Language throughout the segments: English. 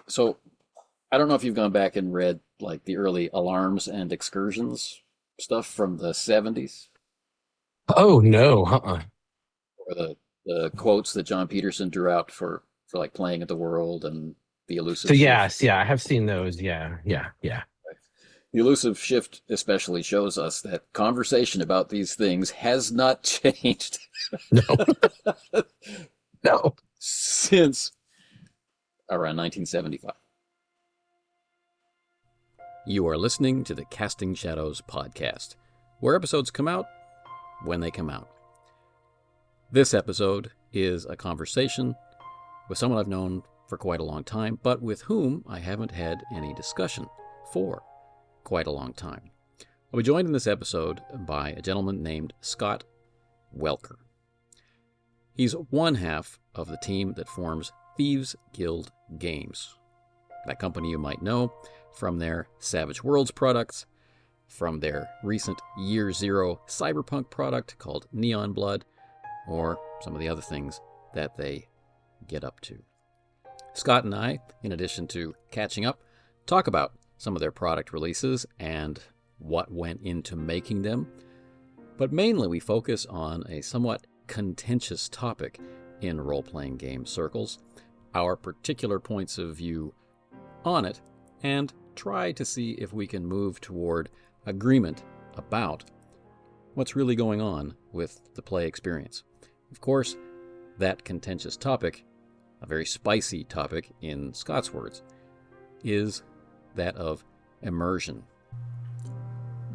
So I don't know if you've gone back and read like the early alarms and excursions stuff from the 70s Oh no, or the quotes that John Peterson drew out for like playing at the world and the So elusive shift. yes, yeah, I have seen those. Yeah, yeah, yeah. The elusive shift especially shows us that conversation about these things has not changed No, no. since around 1975. You are listening to the Casting Shadows podcast, where episodes come out when they come out. This episode is a conversation with someone I've known for quite a long time, but with whom I haven't had any discussion for quite a long time. I'll be joined in this episode by a gentleman named Scott Welker. He's one half of the team that forms Thieves Guild Games. That company you might know from their Savage Worlds products, from their recent Year Zero cyberpunk product called Neon Blood, or some of the other things that they get up to. Scott and I, in addition to catching up, talk about some of their product releases and what went into making them, but mainly we focus on a somewhat contentious topic in role-playing game circles, our particular points of view on it, and try to see if we can move toward agreement about what's really going on with the play experience. Of course, that contentious topic, a very spicy topic in Scott's words, is that of immersion.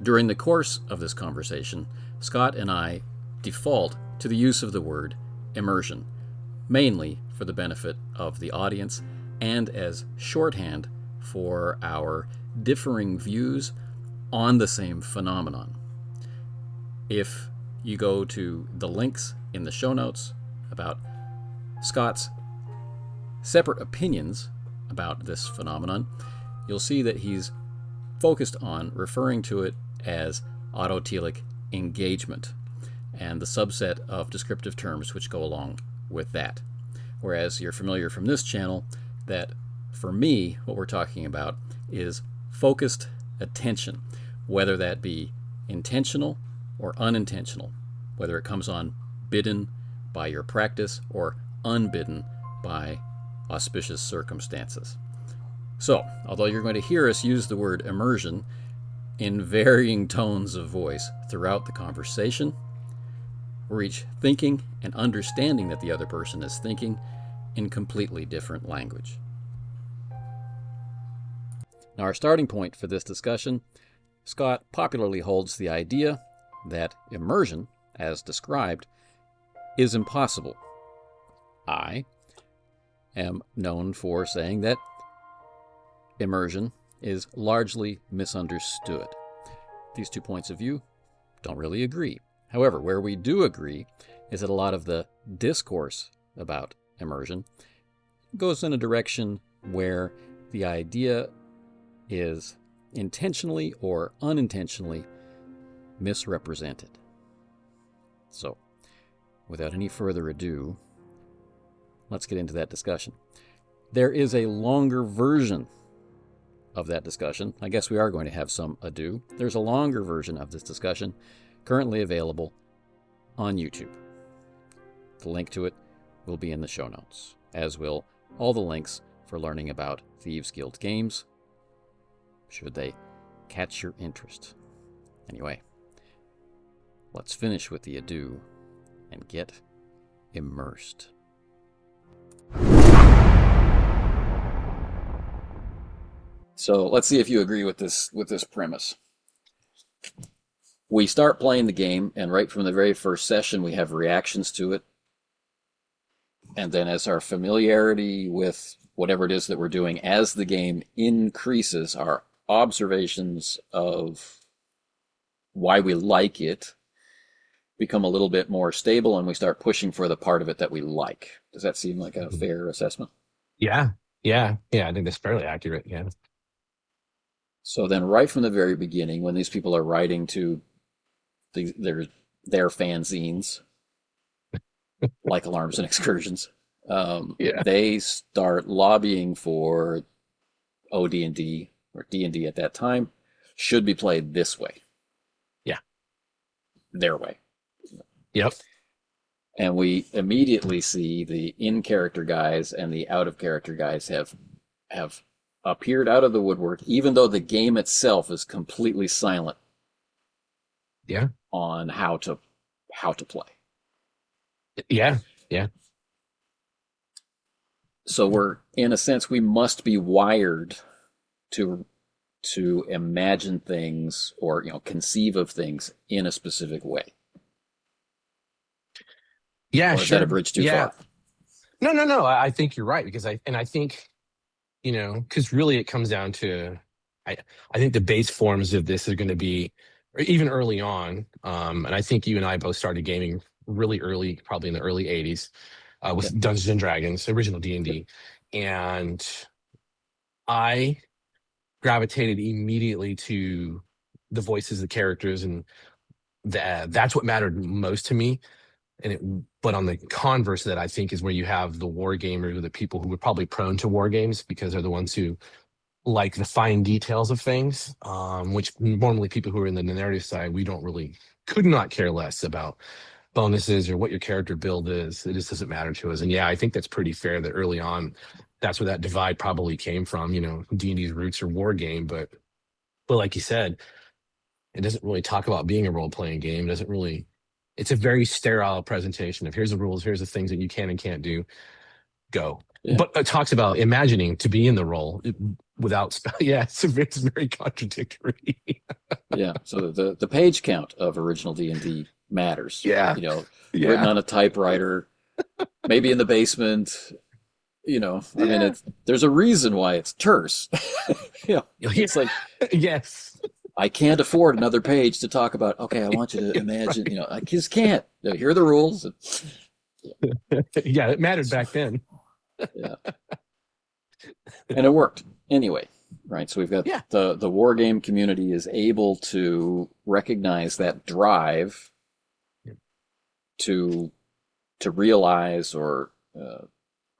During the course of this conversation, Scott and I default to the use of the word immersion, mainly for the benefit of the audience and as shorthand for our differing views on the same phenomenon. If you go to the links in the show notes about Scott's separate opinions about this phenomenon, you'll see that he's focused on referring to it as autotelic engagement and the subset of descriptive terms which go along with that. Whereas you're familiar from this channel that for me, what we're talking about is focused attention, whether that be intentional or unintentional, whether it comes on bidden by your practice or unbidden by auspicious circumstances. So, although you're going to hear us use the word immersion in varying tones of voice throughout the conversation, we're each thinking and understanding that the other person is thinking in completely different language. Now, our starting point for this discussion, Scott popularly holds the idea that immersion, as described, is impossible. I am known for saying that immersion is largely misunderstood. These two points of view don't really agree. However, where we do agree is that a lot of the discourse about immersion goes in a direction where the idea is intentionally or unintentionally misrepresented. So, without any further ado, let's get into that discussion. There is a longer version of that discussion. I guess we are going to have some ado. There's a longer version of this discussion currently available on YouTube. The link to it will be in the show notes, as will all the links for learning about Thieves Guild Games, should they catch your interest. Anyway, let's finish with the ado and get immersed. So let's see if you agree with this premise. We start playing the game, and right from the very first session, we have reactions to it. And then as our familiarity with whatever it is that we're doing, as the game increases, our observations of why we like it become a little bit more stable, and we start pushing for the part of it that we like. Does that seem like a fair assessment? Yeah, yeah. I think that's fairly accurate. Yeah. So then right from the very beginning, when these people are writing to their fanzines, like Alarms and Excursions, Yeah. they start lobbying for OD&D or D&D at that time should be played this way, Yeah. their way. Yep. And we immediately see the in-character guys and the out-of-character guys have appeared out of the woodwork, even though the game itself is completely silent Yeah. on how to play. Yeah. Yeah. So we're, in a sense, we must be wired to imagine things, or conceive of things in a specific way. Yeah, Or is that a sure. bridge too Yeah. far? No. I think you're right, because I think, because really it comes down to, I think the base forms of this are going to be, or even early on. And I think you and I both started gaming really early, probably in the early 80s, with Dungeons and Dragons, original D&D. And I gravitated immediately to the voices, the characters, and that's what mattered most to me. But on the converse of that, I think, is where you have the war gamers, or the people who are probably prone to war games, because they're the ones who like the fine details of things, which normally people who are in the narrative side, we could not care less about bonuses or what your character build is. It just doesn't matter to us. And yeah, I think that's pretty fair that early on, that's where that divide probably came from. D&D's roots are war game, but like you said, it doesn't really talk about being a role-playing game. It doesn't really, it's a very sterile presentation of, here's the rules, here's the things that you can and can't do, go. Yeah. But it talks about imagining to be in the role without yeah, it's very contradictory. Yeah. So the page count of original D&D matters. Yeah. Written on a typewriter, maybe in the basement. I mean, there's a reason why it's terse. It's like, yes, I can't afford another page to talk about. Okay, I want you to imagine. Right. I just can't. Here are the rules. Yeah, it mattered back then. Yeah, and it worked anyway, right? So we've got the war game community is able to recognize that drive to realize, or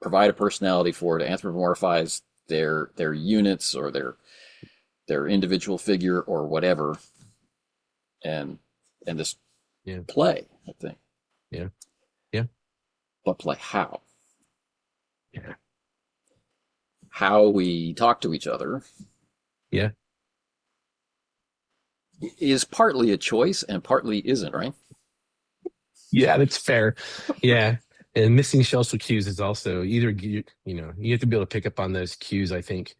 provide a personality for, to anthropomorphize their units, or their individual figure, or whatever, and just play, I think. Yeah. But play how? Yeah. How we talk to each other. Yeah. Is partly a choice and partly isn't, right? Yeah, that's fair. Yeah. And missing social cues is also either, you have to be able to pick up on those cues, I think,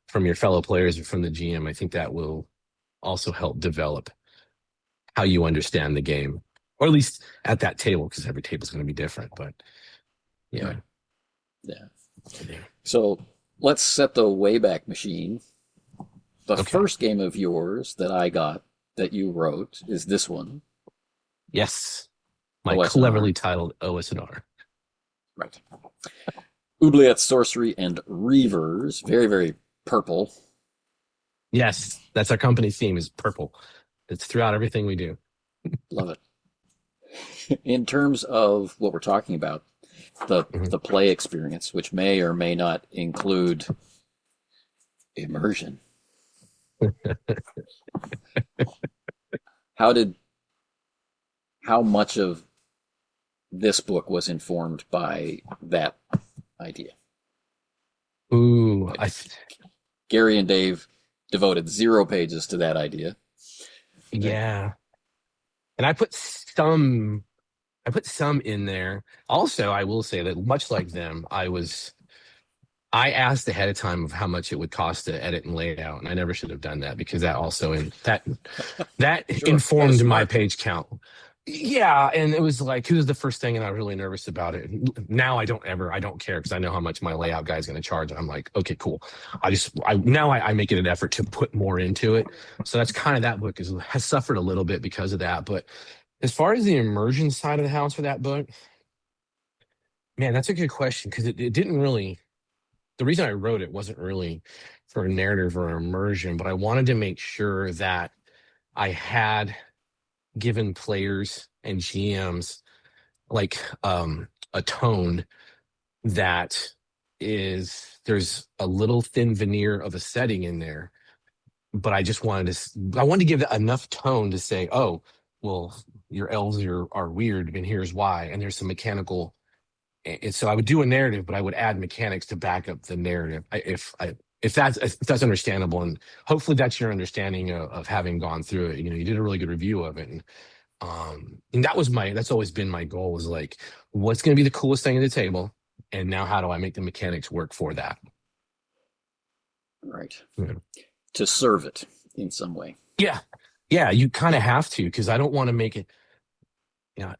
from your fellow players or from the GM. I think that will also help develop how you understand the game, or at least at that table, because every table is going to be different. But yeah. So let's set the Wayback Machine. The first game of yours that I got, that you wrote, is this one. Yes. My OSNR. cleverly titled OSNR. Right. Oubliette Sorcery and Reavers. Very, very purple. Yes, that's our company theme, is purple. It's throughout everything we do. Love it. In terms of what we're talking about, the play experience, which may or may not include immersion. How much of this book was informed by that idea? Ooh, Gary and Dave devoted 0 pages to that idea. Yeah. And I put some in there. Also, I will say that much like them, I asked ahead of time of how much it would cost to edit and lay it out, and I never should have done that, because that also informed my page count. Yeah, and it was the first thing, and I was really nervous about it. Now I don't care, because I know how much my layout guy is going to charge. I'm like, okay, cool. I make it an effort to put more into it. So that's kind of, that book has suffered a little bit because of that. But as far as the immersion side of the house for that book, man, that's a good question, because it didn't really. The reason I wrote it wasn't really for a narrative or immersion, but I wanted to make sure that I had given players and GMs a tone that is there's a little thin veneer of a setting in there, but I wanted to give it enough tone to say, oh, well, your elves are weird, and here's why. And there's some mechanical. And so I would do a narrative, but I would add mechanics to back up the narrative. If that's understandable, and hopefully that's your understanding of having gone through it. You did a really good review of it, and that's always been my goal, was like, what's going to be the coolest thing at the table, and now how do I make the mechanics work for that? Right. Yeah. To serve it in some way. Yeah, you kind of have to, because I don't want to make it. Yeah,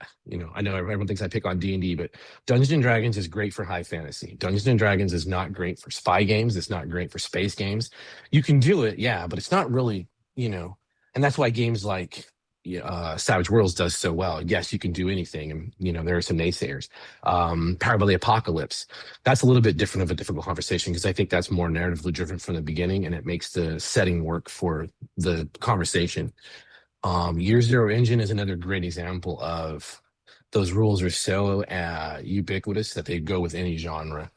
I know everyone thinks I pick on D&D, but Dungeons and Dragons is great for high fantasy. Dungeons and Dragons is not great for spy games. It's not great for space games. You can do it, yeah, but it's not really, and that's why games like Savage Worlds does so well. Yes, you can do anything, and there are some naysayers. Powered by the Apocalypse, that's a little bit different of a difficult conversation, because I think that's more narratively driven from the beginning, and it makes the setting work for the conversation. Year Zero Engine is another great example of those rules are so ubiquitous that they go with any genre.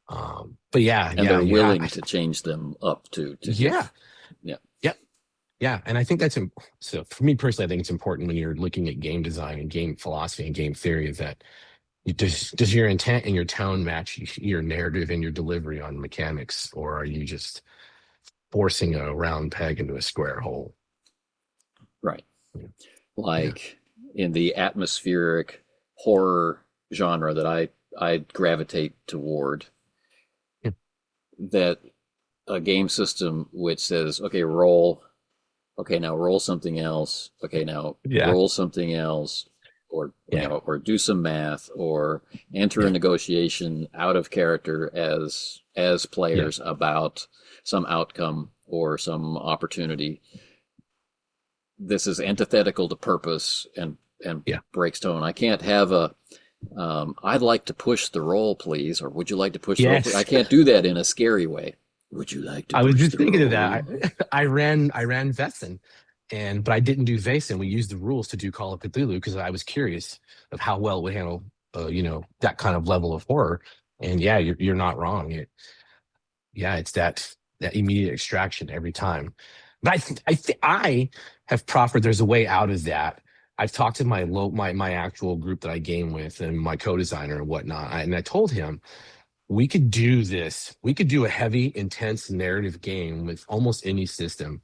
But and they're willing to change them up to yeah, yeah, yeah. And I think so. For me personally, I think it's important when you're looking at game design and game philosophy and game theory, that does your intent and your tone match your narrative and your delivery on mechanics, or are you just forcing a round peg into a square hole? right. Like in the atmospheric horror genre that I gravitate toward, that a game system which says, okay, roll, okay, now roll something else, okay, now roll something else, or or do some math, or enter a negotiation out of character as players about some outcome or some opportunity. This is antithetical to purpose and breaks tone. I can't have I'd like to push the roll, please, or would you like to push the roll, please? I can't do that in a scary way. Would you like to? I was just thinking of that. I ran Vesson, but I didn't do Vaesen. We used the rules to do Call of Cthulhu, because I was curious of how well it would handle, that kind of level of horror. And yeah, you're not wrong. It's that immediate extraction every time. But I have proffered there's a way out of that. I've talked to my actual group that I game with, and my co-designer and whatnot, and I told him we could do this. We could do a heavy, intense narrative game with almost any system,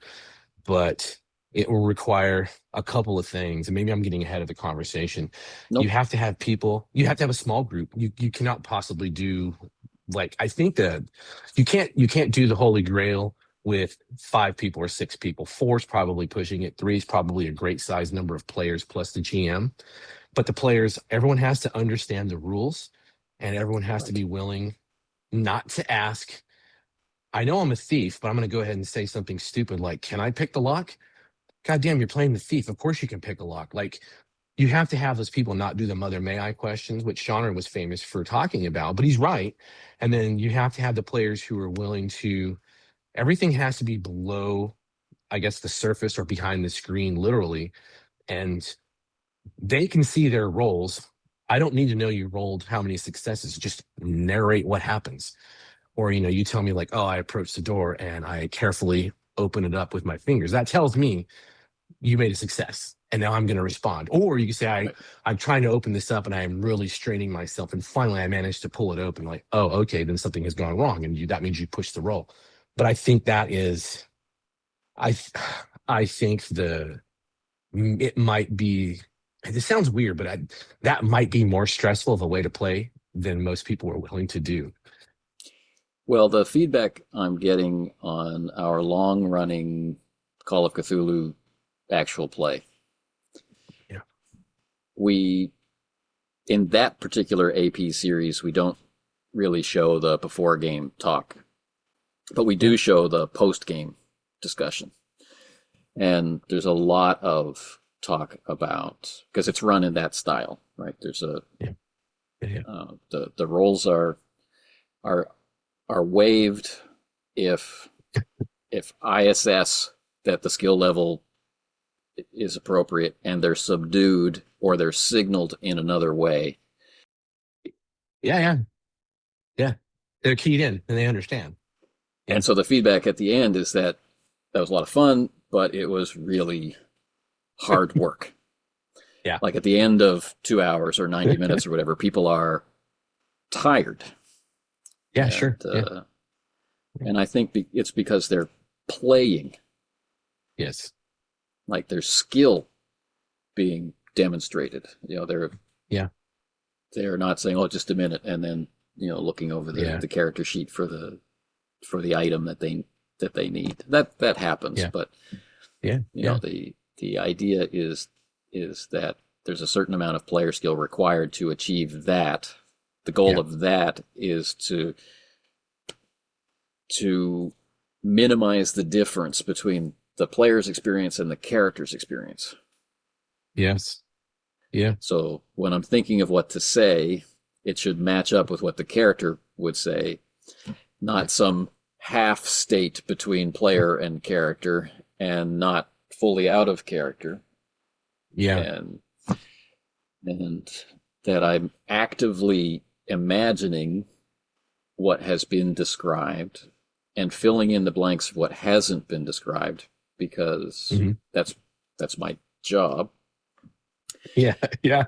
but it will require a couple of things. And maybe I'm getting ahead of the conversation. Nope. You have to have people. You have to have a small group. You cannot possibly do, like, I think that you can't do the Holy Grail with 5 people or 6 people. 4 is probably pushing it. 3 is probably a great size number of players plus the GM. But the players, everyone has to understand the rules, and everyone has to be willing not to ask. I know I'm a thief, but I'm going to go ahead and say something stupid like, can I pick the lock? God damn, you're playing the thief. Of course you can pick a lock. Like, you have to have those people not do the mother may I questions, which Shauner was famous for talking about, but he's right. And then you have to have the players who are willing to, everything has to be below, I guess, the surface or behind the screen, literally. And they can see their rolls. I don't need to know you rolled how many successes, just narrate what happens. Or, you tell me like, oh, I approached the door and I carefully open it up with my fingers. That tells me you made a success, and now I'm going to respond. Or you can say, I'm trying to open this up and I'm really straining myself, and finally I managed to pull it open. Like, oh, okay, then something has gone wrong, and that means you pushed the roll. But I think that is, I think it might be, it sounds weird, but that might be more stressful of a way to play than most people are willing to do. Well, the feedback I'm getting on our long-running Call of Cthulhu actual play, in that particular AP series, we don't really show the before game talk, but we do show the post game discussion. And there's a lot of talk about, because it's run in that style, right? There's the rolls are waived if I assess that the skill level is appropriate, and they're subdued or they're signaled in another way. Yeah. They're keyed in and they understand. Yeah. And so the feedback at the end is that was a lot of fun, but it was really hard work. Yeah. Like at the end of 2 hours or 90 minutes or whatever, people are tired. Yeah, And, sure. Yeah. and I think it's because they're playing. Yes. Like there's skill being demonstrated. They're not saying, "Oh, just a minute," and then looking over the character sheet for the item that they need. That happens, but the idea is that there's a certain amount of player skill required to achieve that. The goal of that is to minimize the difference between the player's experience and the character's experience. Yes. Yeah. So when I'm thinking of what to say, it should match up with what the character would say, not some half state between player and character and not fully out of character. Yeah. And that I'm actively imagining what has been described and filling in the blanks of what hasn't been described, because that's my job. Yeah. Yeah.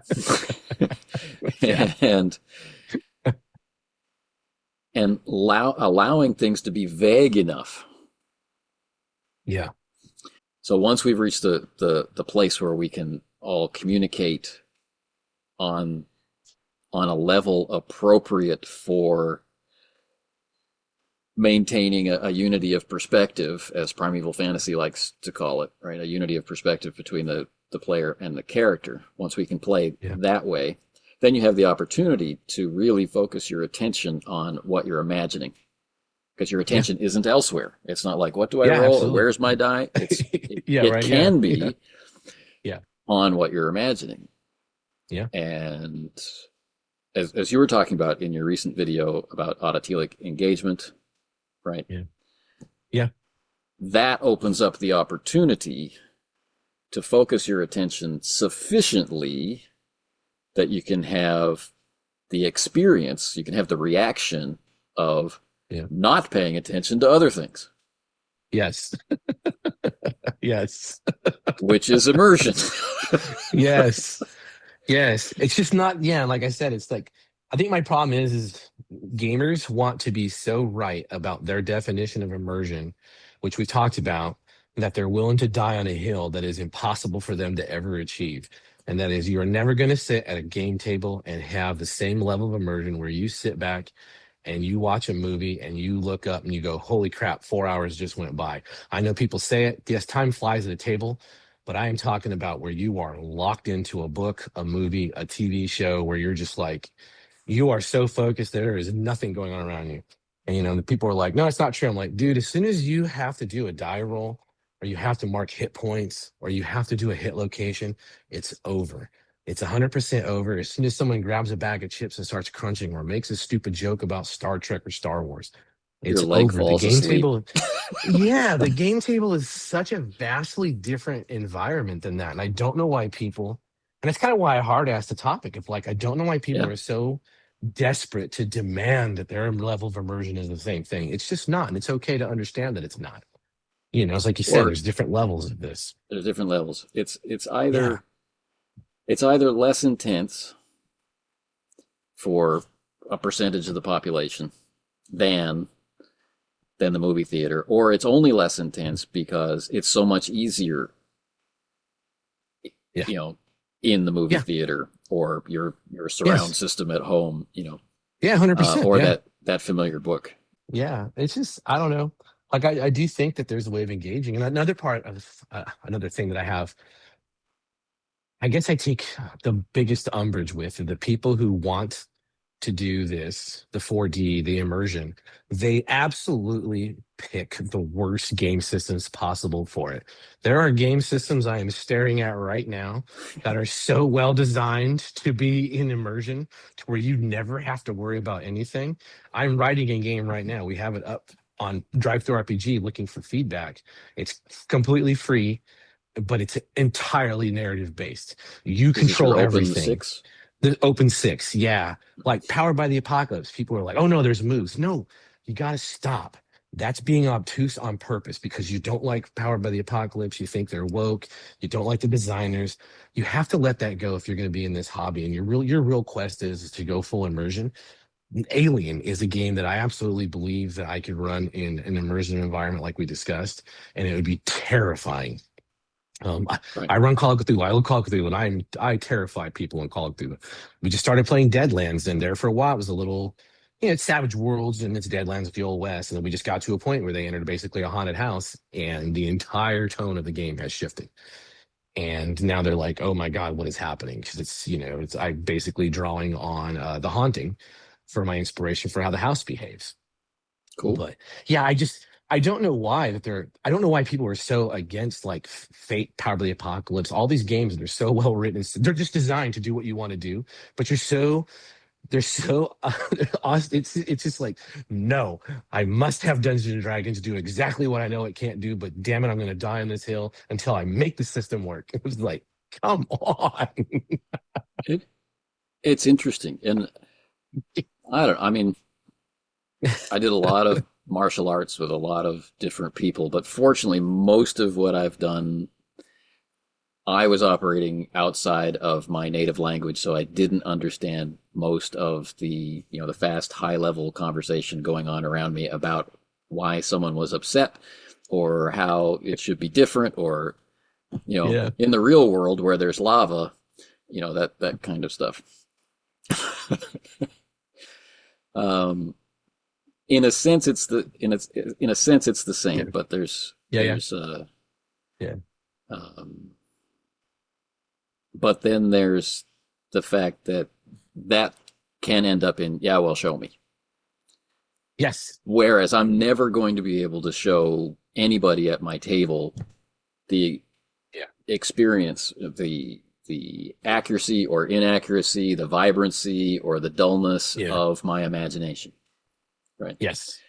and allowing things to be vague enough. Yeah. So once we've reached the place where we can all communicate on a level appropriate for maintaining a unity of perspective, as Primeval Fantasy likes to call it, right? A unity of perspective between the player and the character. Once we can play that way, then you have the opportunity to really focus your attention on what you're imagining, because your attention isn't elsewhere. It's not like, what do I roll? Absolutely. Or where's my die? It can be on what you're imagining. Yeah. And as you were talking about in your recent video about autotelic engagement, right? Yeah. That opens up the opportunity to focus your attention sufficiently that you can have the experience, you can have the reaction of not paying attention to other things. Yes. Yes. Which is immersion. Yes. Yes. It's just not, like I said, it's like, I think my problem is gamers want to be so right about their definition of immersion, which we've talked about, that they're willing to die on a hill that is impossible for them to ever achieve. And that is, you're never going to sit at a game table and have the same level of immersion where you sit back and you watch a movie and you look up and you go, holy crap, 4 hours just went by. I know people say it. Yes, time flies at a table, but I am talking about where you are locked into a book, a movie, a TV show, where you're just like, you are so focused, there is nothing going on around you. And the people are like, no, it's not true. I'm like, dude, as soon as you have to do a die roll, or you have to mark hit points, or you have to do a hit location, it's over. It's 100% over. As soon as someone grabs a bag of chips and starts crunching or makes a stupid joke about Star Trek or Star Wars, it's Your leg over. falls The game asleep. table, the game table is such a vastly different environment than that. And I don't know why people, and it's kind of why I hard asked the topic of like, I don't know why people are so desperate to demand that their level of immersion is the same thing. It's just not. And it's okay to understand that it's not. It's like you said, there's different levels of this. There's different levels. It's either less intense for a percentage of the population than the movie theater, or it's only less intense because it's so much easier, in the movie theater, or your surround system at home, 100%. or that familiar book. Yeah, it's just, I don't know. Like, I do think that there's a way of engaging. And another part of another thing that I have, I guess I take the biggest umbrage with the people who want to do this, the 4D, the immersion. They absolutely pick the worst game systems possible for it. There are game systems I am staring at right now that are so well designed to be in immersion to where you never have to worry about anything. I'm writing a game right now. We have it up on DTRPG looking for feedback. It's completely free, but it's entirely narrative based. You control everything. OPENSIX? The OPENSIX, yeah. Like Powered by the Apocalypse. People are like, oh no, there's moves. No, you gotta stop. That's being obtuse on purpose because you don't like Powered by the Apocalypse. You think they're woke. You don't like the designers. You have to let that go if you're going to be in this hobby. And your real quest is to go full immersion. Alien is a game that I absolutely believe that I could run in an immersive environment like we discussed, and it would be terrifying. Right. I run Call of Cthulhu. I love Call of Cthulhu, and I terrify people in Call of Cthulhu. We just started playing Deadlands, and there for a while it was a little, it's Savage Worlds and it's Deadlands of the Old West, and then we just got to a point where they entered basically a haunted house, and the entire tone of the game has shifted. And now they're like, oh my God, what is happening? Because it's I basically drawing on The Haunting for my inspiration for how the house behaves. Cool. But yeah, I don't know why I don't know why people are so against like Fate, Power of the Apocalypse, all these games that are so well written. They're just designed to do what you want to do, but they're so it's just like, no, I must have Dungeons and Dragons do exactly what I know it can't do, but damn it, I'm gonna die on this hill until I make the system work. It was like, come on. It's interesting. And I mean, I did a lot of martial arts with a lot of different people, but fortunately, most of what I've done, I was operating outside of my native language, so I didn't understand most of the fast, high-level conversation going on around me about why someone was upset or how it should be different, or Yeah. in the real world where there's lava, that kind of stuff. In a sense, it's the same, Yeah. but there's Yeah. Yeah. but then there's the fact that can end up in, yeah, well, show me. Yes. Whereas I'm never going to be able to show anybody at my table the Yeah. experience, the accuracy or inaccuracy, the vibrancy or the dullness Yeah. of my imagination. Right. Yes.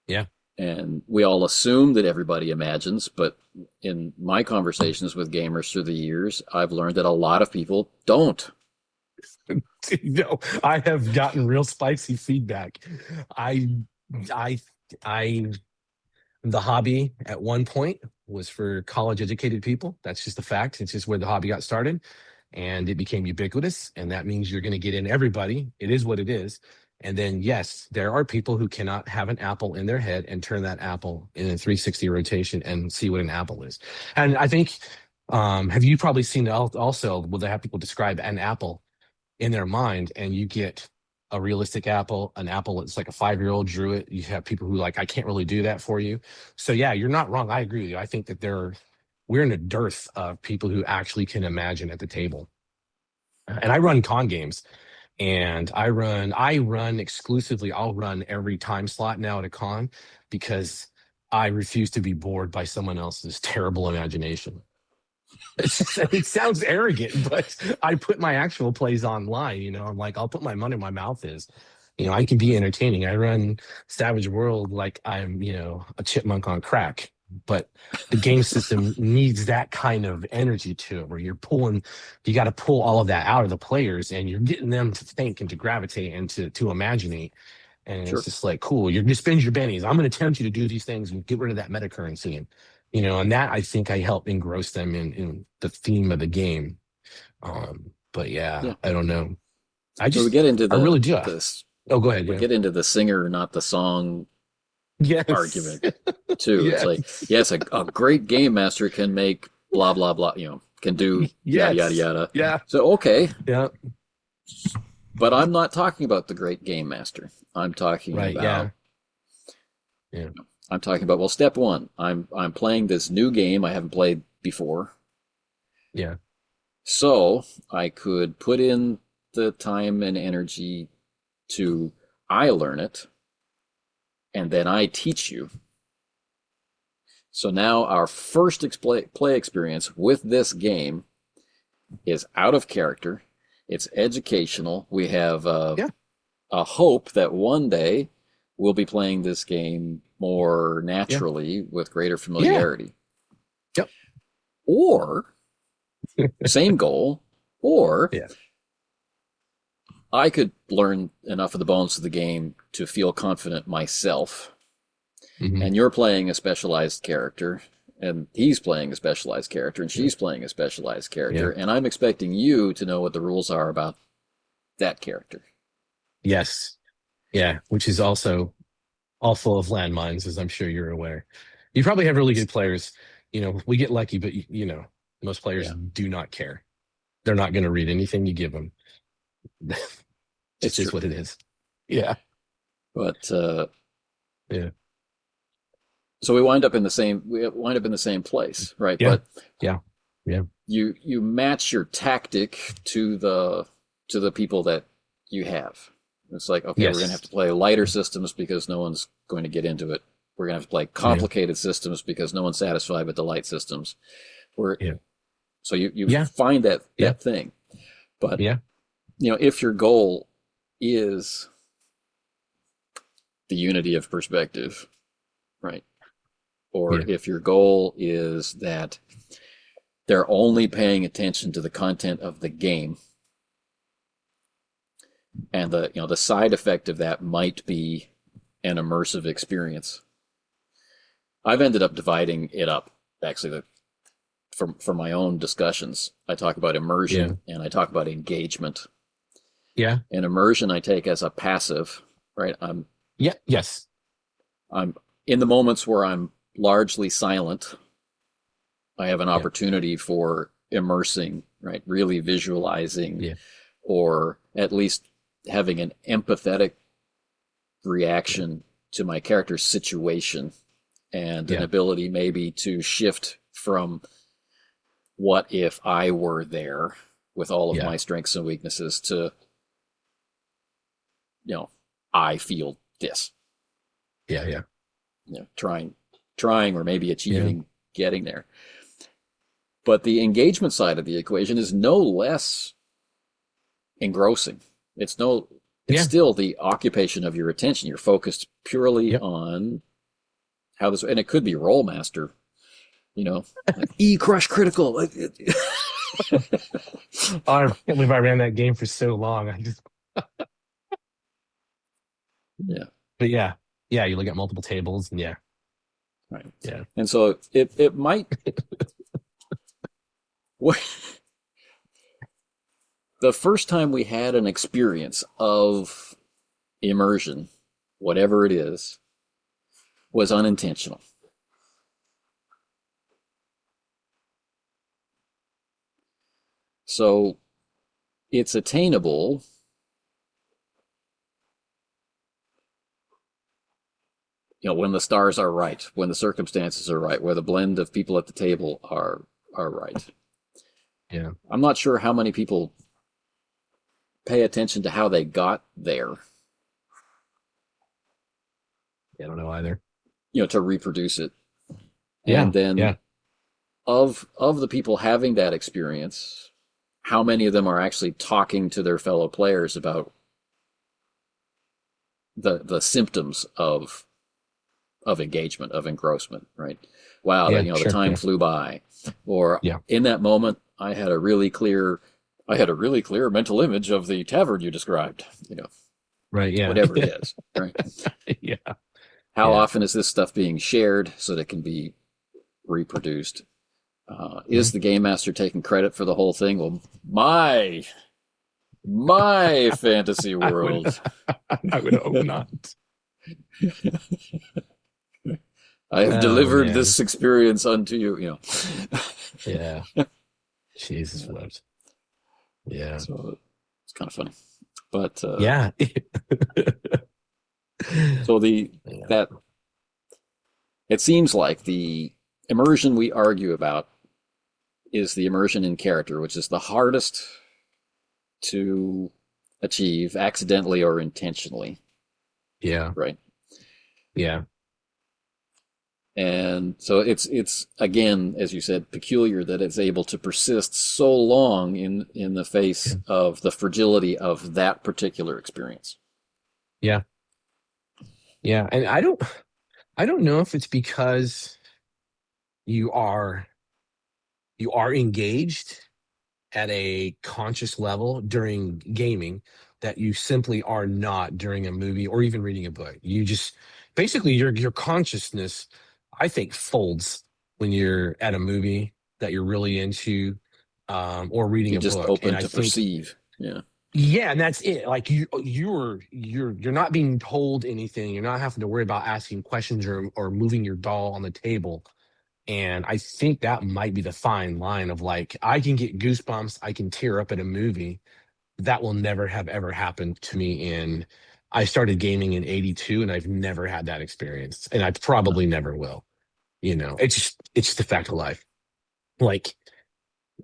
Yeah. And we all assume that everybody imagines, but in my conversations with gamers through the years, I've learned that a lot of people don't. No, I have gotten real spicy feedback. I, I, the hobby at one point was for college educated people. That's just a fact. It's just where the hobby got started, and it became ubiquitous. And that means you're going to get in everybody. It is what it is. And then, yes, there are people who cannot have an apple in their head and turn that apple in a 360 rotation and see what an apple is. And I think, have you probably seen also, will they have people describe an apple in their mind, and you get a realistic apple, an apple that's like a 5-year-old drew it. You have people who like, I can't really do that for you. So yeah, you're not wrong. I agree with you. I think that we're in a dearth of people who actually can imagine at the table. And I run con games, and I run exclusively. I'll run every time slot now at a con because I refuse to be bored by someone else's terrible imagination. It sounds arrogant, but I put my actual plays online. I'm like, I'll put my money where my mouth is. I can be entertaining. I run Savage World like I'm, a chipmunk on crack. But the game system needs that kind of energy to it, where you got to pull all of that out of the players, and you're getting them to think and to gravitate and to imaginate. And Sure. it's just like, cool, you're going to spend your bennies. I'm going to tempt you to do these things and get rid of that meta currency. And that, I think, I help engross them in the theme of the game. But yeah, I don't know. So we get into I really do. this. Oh, go ahead. We get into the singer, not the song argument too. Yes. It's like, yes, a great game master can make blah blah blah. Can do Yes. yada yada yada. Yeah. So okay. Yeah. But I'm not talking about the great game master. I'm talking about. Yeah. I'm talking about, well, step one. I'm playing this new game I haven't played before. Yeah. So I could put in the time and energy to I learn it, and then I teach you. So now our first play experience with this game is out of character. It's educational. We have a hope that one day we'll be playing this game more naturally with greater familiarity. Yep. Or same goal, or I could learn enough of the bones of the game to feel confident myself, Hmm. and you're playing a specialized character, and he's playing a specialized character, and Yeah. she's playing a specialized Yeah. character, and I'm expecting you to know what the rules are about that character. Yes. Yeah. Which is also all full of landmines, as I'm sure you're aware. You probably have really good players. We get lucky, but most players Yeah, do not care. They're not going to read anything you give them. it's Just is true. what it is. Yeah. But Yeah. so we wind up in the same place, right? Yeah. But Yeah. Yeah. you match your tactic to the people that you have. It's like, okay, we're gonna have Yes. to play lighter systems because no one's going to get into it. We're gonna have to play Yeah. complicated systems because no one's satisfied with the light systems. We're Yeah. so you Yeah. find Yeah. that thing. But Yeah. if your goal is the unity of perspective, right? Or Yeah. if your goal is that they're only paying attention to the content of the game, and the side effect of that might be an immersive experience. I've ended up dividing it up. Actually, for my own discussions, I talk about Yeah. immersion and I talk about engagement. Yeah. And immersion I take as a passive, right? Yeah. Yes. I'm in the moments where I'm largely silent. I have an Yeah. opportunity for immersing, right? Really visualizing, Yeah. or at least having an empathetic Yeah. reaction to my character's situation, and an Yeah. ability maybe to shift from what if I were there with all of Yeah. my strengths and weaknesses to, I feel this, Yeah. Yeah. trying or maybe Yeah. achieving getting there. But the engagement side of the equation is no less engrossing. It's Yeah. still the occupation of your attention. You're focused purely Yep. on how this, and it could be roll master, like E crush critical. Oh, I can't believe I ran that game for so long. Yeah, But yeah. Yeah. You look at multiple tables and yeah. right. Yeah. And so it might the first time we had an experience of immersion, whatever it is, was unintentional. So it's attainable when the stars are right, when the circumstances are right, where the blend of people at the table are right. Yeah. I'm not sure how many people pay attention to how they got there, I don't know either. to reproduce it. Yeah. And then Yeah. of the people having that experience, how many of them are actually talking to their fellow players about the symptoms of engagement, of engrossment, right? Wow, Yeah. the Sure. time Yeah. flew by, or Yeah. in that moment, I had a really clear mental image of the tavern you described. Right. Yeah. Whatever it is, right? Yeah. How Yeah. often is this stuff being shared so that it can be reproduced? Mhm. Is the game master taking credit for the whole thing? Well, my fantasy I would, world. I would hope not. I have Oh delivered man. this experience unto you. Yeah. Jesus wept. Yeah. So it's kind of funny, but Yeah. so Yeah. that it seems like the immersion we argue about is the immersion in character, which is the hardest to achieve accidentally or intentionally, Yeah. right? Yeah. And so it's again, as you said, peculiar that it's able to persist so long in the face Yeah. of the fragility of that particular experience. Yeah. Yeah. And I don't know if it's because you are engaged at a conscious level during gaming, that you simply are not during a movie or even reading a book. You just basically your consciousness, I think, folds when you're at a movie that you're really into, or reading You're a just book. And open I to think, perceive. Yeah. yeah, and that's it. Like you're not being told anything. You're not having to worry about asking questions or moving your doll on the table. And I think that might be the fine line of like, I can get goosebumps, I can tear up at a movie. That will never have ever happened to me I started gaming in 82 and I've never had that experience. And I probably never will. It's just the fact of life. Like,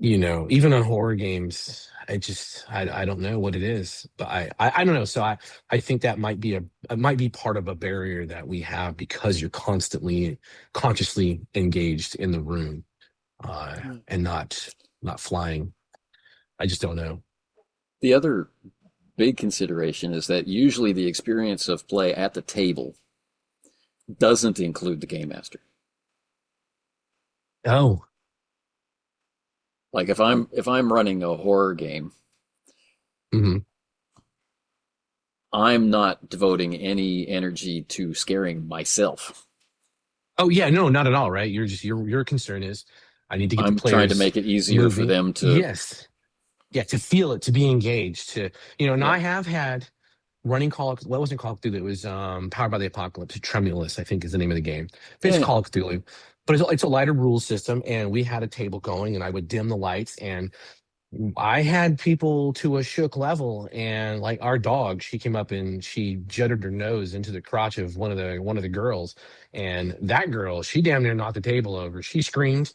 even on horror games, I don't know what it is, but I don't know. So I think that might be it might be part of a barrier that we have because you're constantly consciously engaged in the room, and not flying. I just don't know. The other big consideration is that usually the experience of play at the table doesn't include the game master. Oh. Like if I'm running a horror game, Hmm. I'm not devoting any energy to scaring myself. Oh yeah, no, not at all, right? Your concern is I need to get the I'm trying to players make it easier for moving. them to. Yes. Yeah, to feel it, to be engaged, and Yeah. I have had running what wasn't Call of Cthulhu? It was Powered by the Apocalypse. Tremulous, I think, is the name of the game. But Yeah, it's yeah. Call of Cthulhu, but it's a lighter rules system, and we had a table going, and I would dim the lights, and I had people to a shook level, and like our dog, she came up and she jutted her nose into the crotch of one of the girls, and that girl, she damn near knocked the table over. She screamed,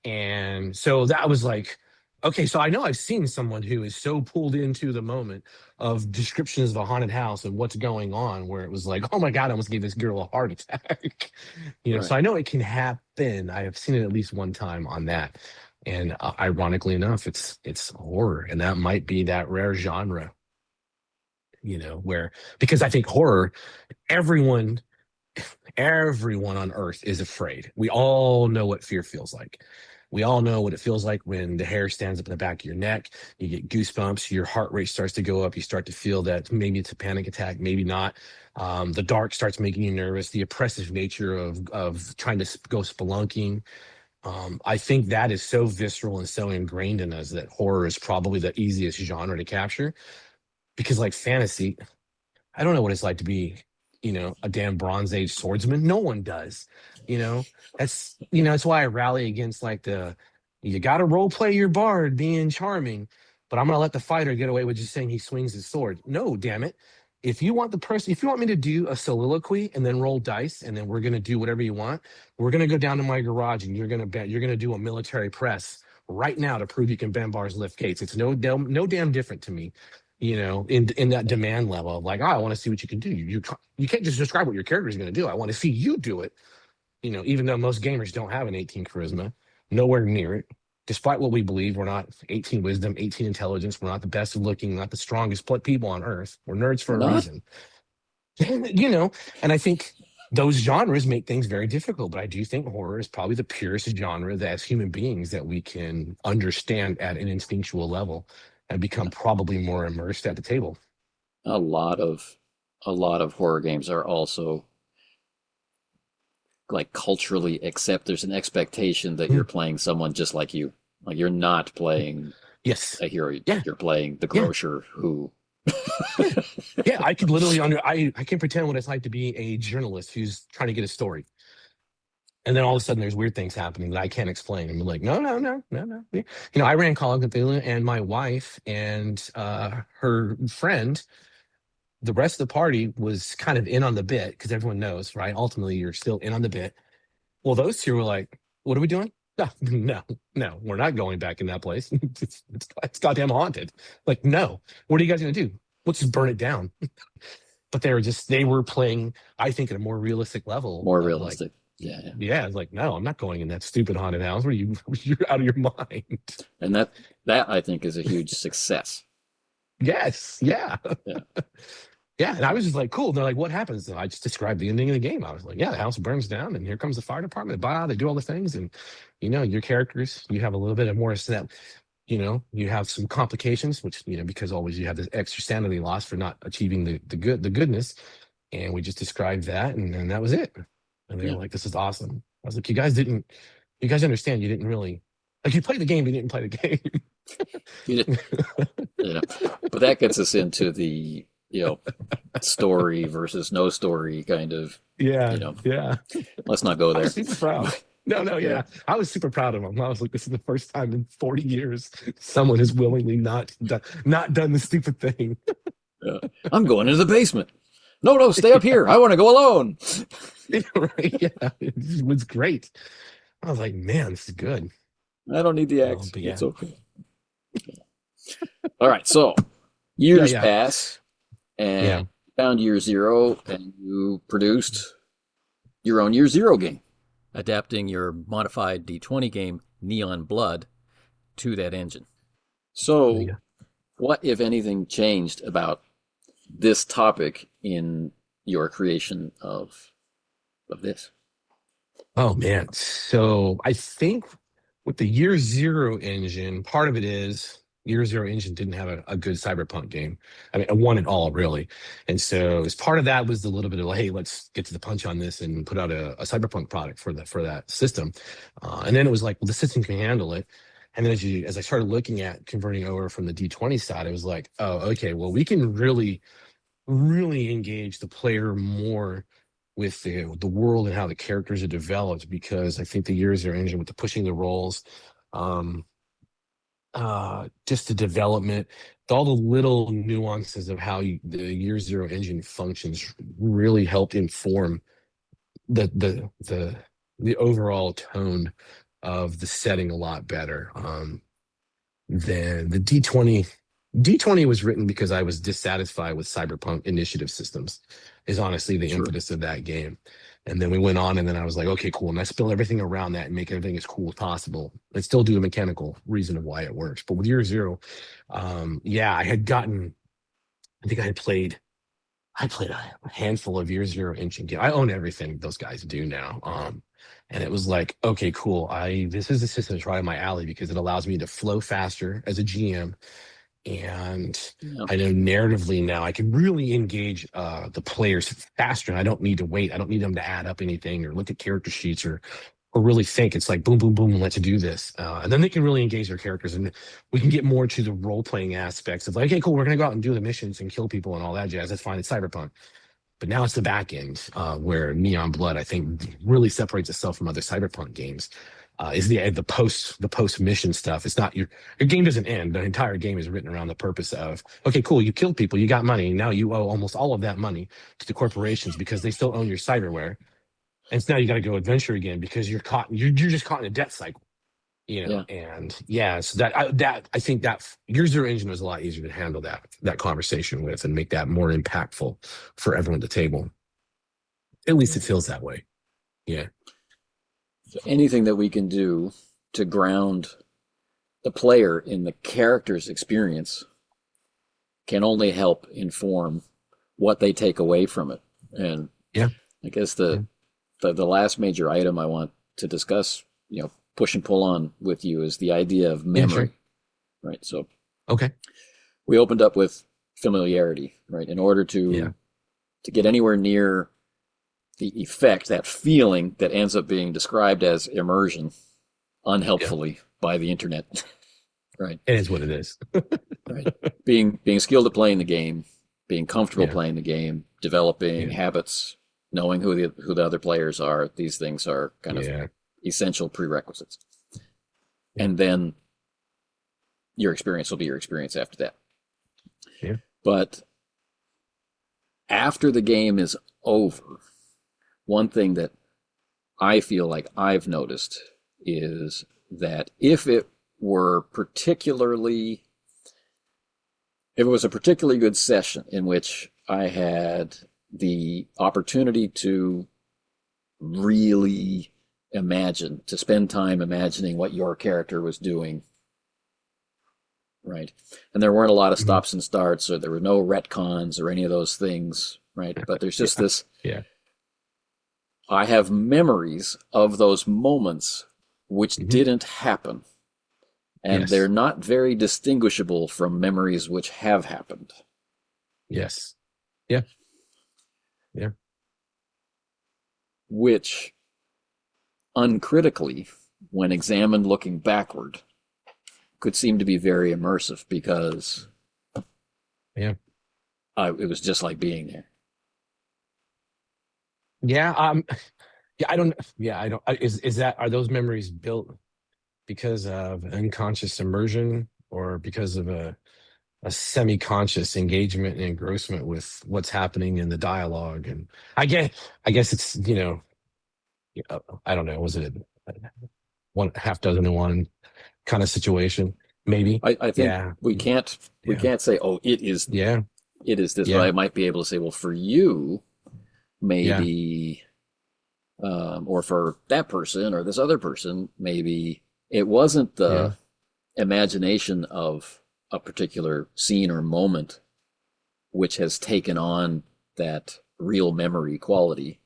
and so that was like, okay, so I know I've seen someone who is so pulled into the moment of descriptions of a haunted house and what's going on, where it was like, oh my god, I almost gave this girl a heart attack. So Right. I know it can happen. I have seen it at least one time on that. And ironically enough, it's horror, and that might be that rare genre, where because I think horror, everyone everyone on earth is afraid. We all know what fear feels like. We all know what it feels like when the hair stands up in the back of your neck, you get goosebumps, your heart rate starts to go up, you start to feel that maybe it's a panic attack, maybe not. The dark starts making you nervous, the oppressive nature of trying to go spelunking. I think that is so visceral and so ingrained in us that horror is probably the easiest genre to capture because, like fantasy, I don't know what it's like to be, a damn Bronze Age swordsman. No one does. You know, that's why I rally against like you got to role play your bard being charming, but I'm gonna let the fighter get away with just saying he swings his sword. No, damn it. If you want me to do a soliloquy and then roll dice and then we're gonna do whatever you want, we're gonna go down to my garage and you're gonna do a military press right now to prove you can bend bars, lift gates. It's no damn different to me, in that demand level of like, oh, I want to see what you can do. You can't just describe what your character is going to do. I want to see you do it. Even though most gamers don't have an 18 charisma, nowhere near it. Despite what we believe, we're not 18 wisdom, 18 intelligence. We're not the best looking, not the strongest people on earth. We're nerds for We're a not. reason. And I think those genres make things very difficult. But I do think horror is probably the purest genre that as human beings that we can understand at an instinctual level and become Yeah. probably more immersed at the table. A lot of a lot of horror games are also like culturally accept. There's an expectation that you're Mm. playing someone just like you. Like you're not playing Yes. a hero. Yeah. You're playing the Yeah. grocer who. Yeah. Yeah. I could literally I can pretend what it's like to be a journalist who's trying to get a story. And then all of a sudden there's weird things happening that I can't explain. And I'm like, no, no, no, no, no. I ran Call of Cthulhu and my wife and her friend, the rest of the party was kind of in on the bit because everyone knows, right? Ultimately, you're still in on the bit. Well, those two were like, what are we doing? No, no, no, we're not going back in that place. It's goddamn haunted. Like, no, what are you guys going to do? Let's just burn it down. But they were playing, I think, at a more realistic level More of like, realistic. Yeah, yeah. yeah, it's like, no, I'm not going in that stupid haunted house where you're out of your mind. And that I think is a huge success. Yes, yeah. Yeah. Yeah, and I was just like, cool. And they're like, what happens? And I just described the ending of the game. I was like, yeah, the house burns down, and here comes the fire department. Bah, they do all the things, and your characters, you have a little bit of more snap. you have some complications, which, because always you have this extra sanity loss for not achieving the goodness. And we just described that, and then that was it. And they Yeah. were like, "This is awesome." I was like, you guys understand, you didn't really, like, you played the game, but you didn't play the game." You did, but that gets us into the, story versus no story kind of, Yeah, you know, yeah. let's not go I there. was super proud. No, Yeah. yeah. I was super proud of him. I was like, this is the first time in 40 years someone has willingly not done the stupid thing. Yeah. I'm going into the basement. No, stay up here. I want to go alone. Right? Yeah, it was great. I was like, man, this is good. I don't need the axe. But yeah, It's okay. All right. So yeah, years yeah, pass and yeah. found year zero and you produced your own year zero game, adapting your modified D20 game, Neon Blood, to that engine. Oh, So yeah. what, if anything, changed about this topic in your creation of this? Oh man. So I think with the Year Zero engine, part of it is Year Zero engine didn't have a good cyberpunk game. I mean, one at all, really. And so as part of that was the little bit of like, hey, let's get to the punch on this and put out a cyberpunk product for that system. And then it was like, well, the system can handle it. And then as I started looking at converting over from the D20 side, it was like, oh, okay, well, we can really engage the player more with the world and how the characters are developed, because I think the Year Zero engine with the pushing the rolls, um, just the development, all the little nuances of how the Year Zero engine functions really helped inform the overall tone of the setting a lot better. Than the D20. D20 was written because I was dissatisfied with cyberpunk initiative systems, is honestly the Sure. impetus of that game. And then we went on, and then I was like, okay, cool. And I spill everything around that and make everything as cool as possible and still do a mechanical reason of why it works. But with Year Zero, yeah, I think I played a handful of Year Zero engine games. I own everything those guys do now. And it was like, okay, cool. This is a system that's right in my alley because it allows me to flow faster as a GM. And Yeah. I know narratively now I can really engage the players faster. And I don't need to wait. I don't need them to add up anything or look at character sheets or really think. It's like boom, boom, boom, let's do this. And then they can really engage their characters, and we can get more to the role playing aspects of like, okay, cool, we're gonna go out and do the missions and kill people and all that jazz. That's fine. It's cyberpunk. But now it's the back end where Neon Blood, I think, really separates itself from other cyberpunk games. Is the post mission stuff. It's not your game doesn't end. The entire game is written around the purpose of, okay, cool, you killed people, you got money, now you owe almost all of that money to the corporations because they still own your cyberware. And so now you got to go adventure again because you're just caught in a debt cycle, Yeah. And yeah, so I think that Year Zero engine was a lot easier to handle that conversation with and make that more impactful for everyone at the table. At least it feels that way. Yeah. So anything that we can do to ground the player in the character's experience can only help inform what they take away from it. And Yeah. I guess the last major item I want to discuss, push and pull on with you, is the idea of memory. Yeah, sure. Right. So Okay. we opened up with familiarity, right? In order to get anywhere near the effect, that feeling that ends up being described as immersion unhelpfully by the internet. Right. It is what it is. Right. Being skilled at playing the game, being comfortable playing the game, developing habits, knowing who the other players are. These things are kind of essential prerequisites. And then your experience will be your experience after that. Yeah. But after the game is over, one thing that I feel like I've noticed is that if it was a particularly good session in which I had the opportunity to really to spend time imagining what your character was doing, right? And there weren't a lot of stops and starts, or there were no retcons or any of those things, right? But there's just this. Yeah. I have memories of those moments which didn't happen and they're Yes. not very distinguishable from memories which have happened. Yes. Yeah. Yeah. Which, uncritically, when examined looking backward, could seem to be very immersive because Yeah. it was just like being there. Yeah. Yeah. I don't. Yeah. I don't. Is that, are those memories built because of unconscious immersion, or because of a semi-conscious engagement and engrossment with what's happening in the dialogue? And I guess it's, I don't know. Was it one half dozen to one kind of situation? Maybe. I think Yeah. we can't Yeah. say, oh, Yeah. it is this, but Yeah. I might be able to say, well, for you, Yeah. maybe, or for that person or this other person, maybe it wasn't Yeah. the imagination of a particular scene or moment which has taken on that real memory quality.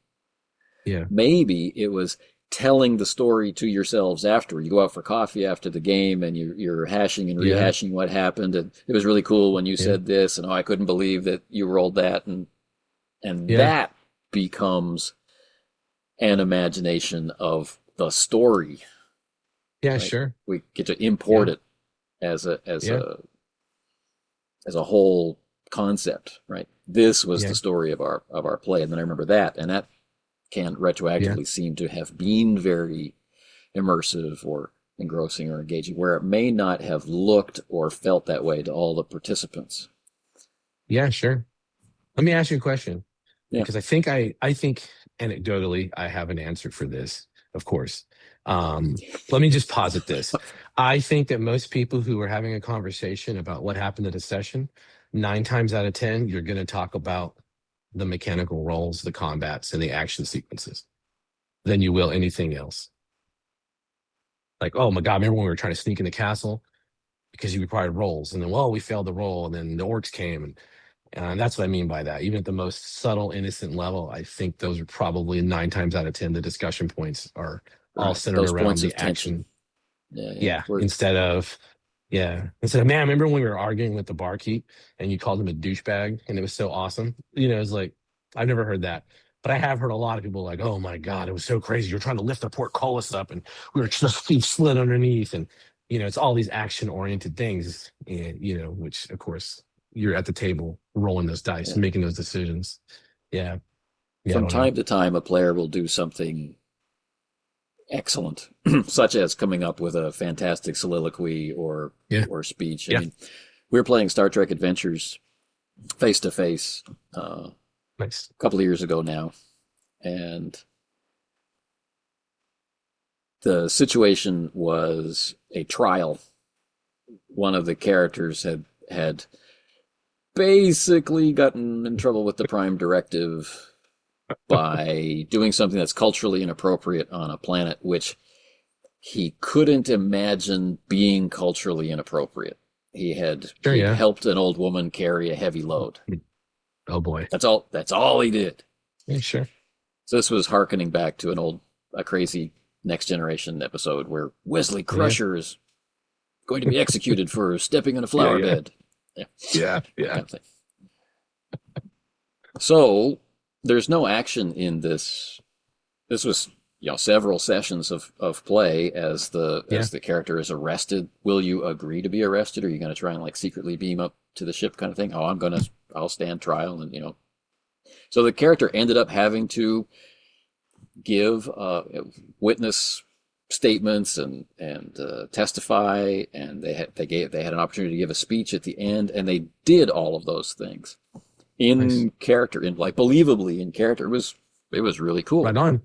Yeah. Maybe it was telling the story to yourselves after. You go out for coffee after the game and you're hashing and Yeah. rehashing what happened. And it was really cool when you Yeah. said this, and oh, I couldn't believe that you rolled that. And Yeah. that becomes an imagination of the story, Yeah. right? Sure. We get to import Yeah. it as a Yeah. whole concept, right? This was Yeah. the story of our play, and then I remember that, and that can Yeah. retroactively seem to have been very immersive or engrossing or engaging, where it may not have looked or felt that way to all the participants. Yeah. Sure. Let me ask you a question, Yeah. because I think anecdotally I have an answer for this, of course. Let me just posit this. I think that most people who are having a conversation about what happened at a session, 9 times out of 10, you're going to talk about the mechanical roles, the combats, and the action sequences than you will anything else. Like, oh my God, remember when we were trying to sneak in the castle because you required rolls, and then, well, we failed the roll, and then the orcs came, and that's what I mean by that. Even at the most subtle, innocent level, I think those are probably 9 times out of 10, the discussion points are all Right. centered Those around points the of tension. action. Yeah, yeah. Yeah. Instead of, man, remember when we were arguing with the barkeep and you called him a douchebag and it was so awesome? It's like, I've never heard that. But I have heard a lot of people like, oh my God, it was so crazy. You're trying to lift the portcullis up and we were just slid underneath. And, it's all these action oriented things, and, which of course you're at the table rolling those dice Yeah. and making those decisions. Yeah. Yeah. I From don't know. time to time, a player will do something excellent, such as coming up with a fantastic soliloquy or Yeah. speech. I Yeah. mean, we were playing Star Trek Adventures face to face a Nice. couple of years ago now, and the situation was a trial. One of the characters had basically gotten in trouble with the Prime Directive by doing something that's culturally inappropriate on a planet which he couldn't imagine being culturally inappropriate. Sure. He had Yeah. helped an old woman carry a heavy load. Oh boy. That's all he did. Yeah. Sure. So this was hearkening back to a crazy Next Generation episode where Wesley Yeah. Crusher is going to be executed for stepping on a flower Yeah. bed. Yeah. Yeah. Yeah. Kind of thing. So there's no action in this. This was several sessions of play as the character is arrested. Will you agree to be arrested? Or are you going to try and like secretly beam up to the ship kind of thing? Oh, I'll stand trial, and. So the character ended up having to give witness statements and testify, and they had an opportunity to give a speech at the end, and they did all of those things in Nice. character, in like believably in character. It was really cool. Right on.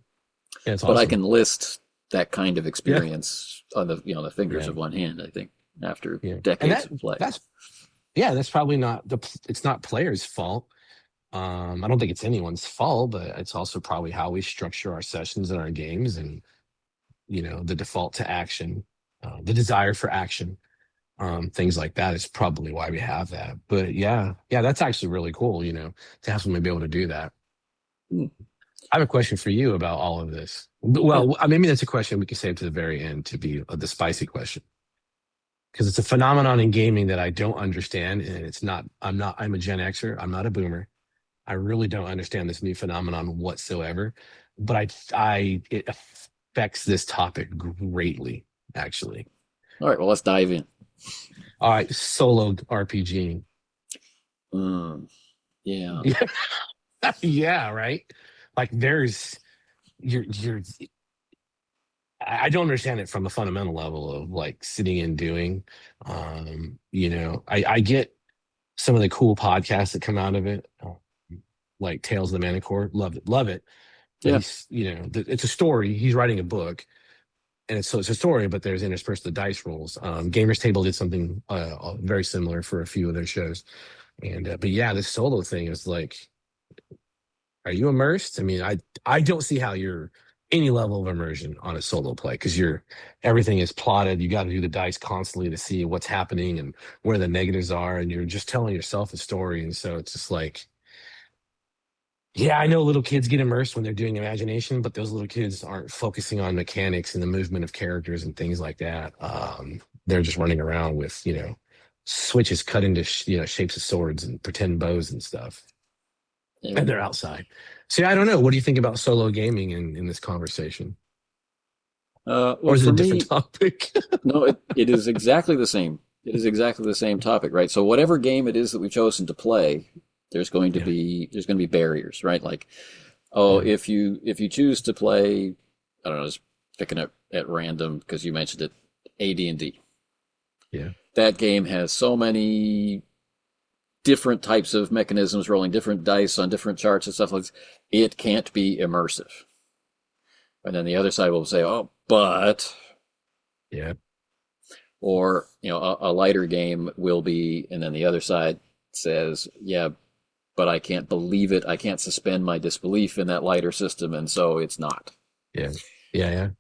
Yeah, it's But awesome. I can list that kind of experience on the fingers Yeah. of one hand, I think, after Yeah. And decades of play. that's probably not it's not players' fault. I don't think it's anyone's fault, but it's also probably how we structure our sessions and our games, and the default to action, the desire for action, things like that is probably why we have that. But yeah, that's actually really cool, to have somebody be able to do that. Hmm. I have a question for you about all of this. Yeah. Well, maybe that's a question we can save to the very end to be the spicy question. because it's a phenomenon in gaming that I don't understand, and I'm a Gen Xer. I'm not a boomer. I really don't understand this new phenomenon whatsoever, but it affects this topic greatly, actually. All right, well, let's dive in. All right, solo RPG. Yeah. Yeah, right. Like you're I don't understand it from a fundamental level of like sitting and doing. I get some of the cool podcasts that come out of it, like Tales of the Manicore. Love it, love it. But Yeah. it's a story. He's writing a book, and it's a story, but there's interspersed the dice rolls. Gamers Table did something very similar for a few of their shows, but yeah, this solo thing is like, are you immersed? I mean, I don't see how you're any level of immersion on a solo play, because everything is plotted. You got to do the dice constantly to see what's happening and where the negatives are, and you're just telling yourself a story. And so it's just like, yeah, I know little kids get immersed when they're doing imagination, but those little kids aren't focusing on mechanics and the movement of characters and things like that. They're just running around with, switches cut into, shapes of swords and pretend bows and stuff. Yeah. And they're outside. See, I don't know. What do you think about solo gaming in this conversation? Well, or is it for a different me, topic? no, it is exactly the same. It is exactly the same topic, right? So whatever game it is that we've chosen to play, there's going to be barriers, right? Like, if you choose to play, I don't know, just picking up at random because you mentioned it, AD&D. Yeah. That game has so many different types of mechanisms, rolling different dice on different charts and stuff like this. It can't be immersive. And then the other side will say, "Oh, but," Yeah. or a lighter game will be, and then the other side says, "Yeah, but I can't believe it. I can't suspend my disbelief in that lighter system, and so it's not." Yeah. Yeah.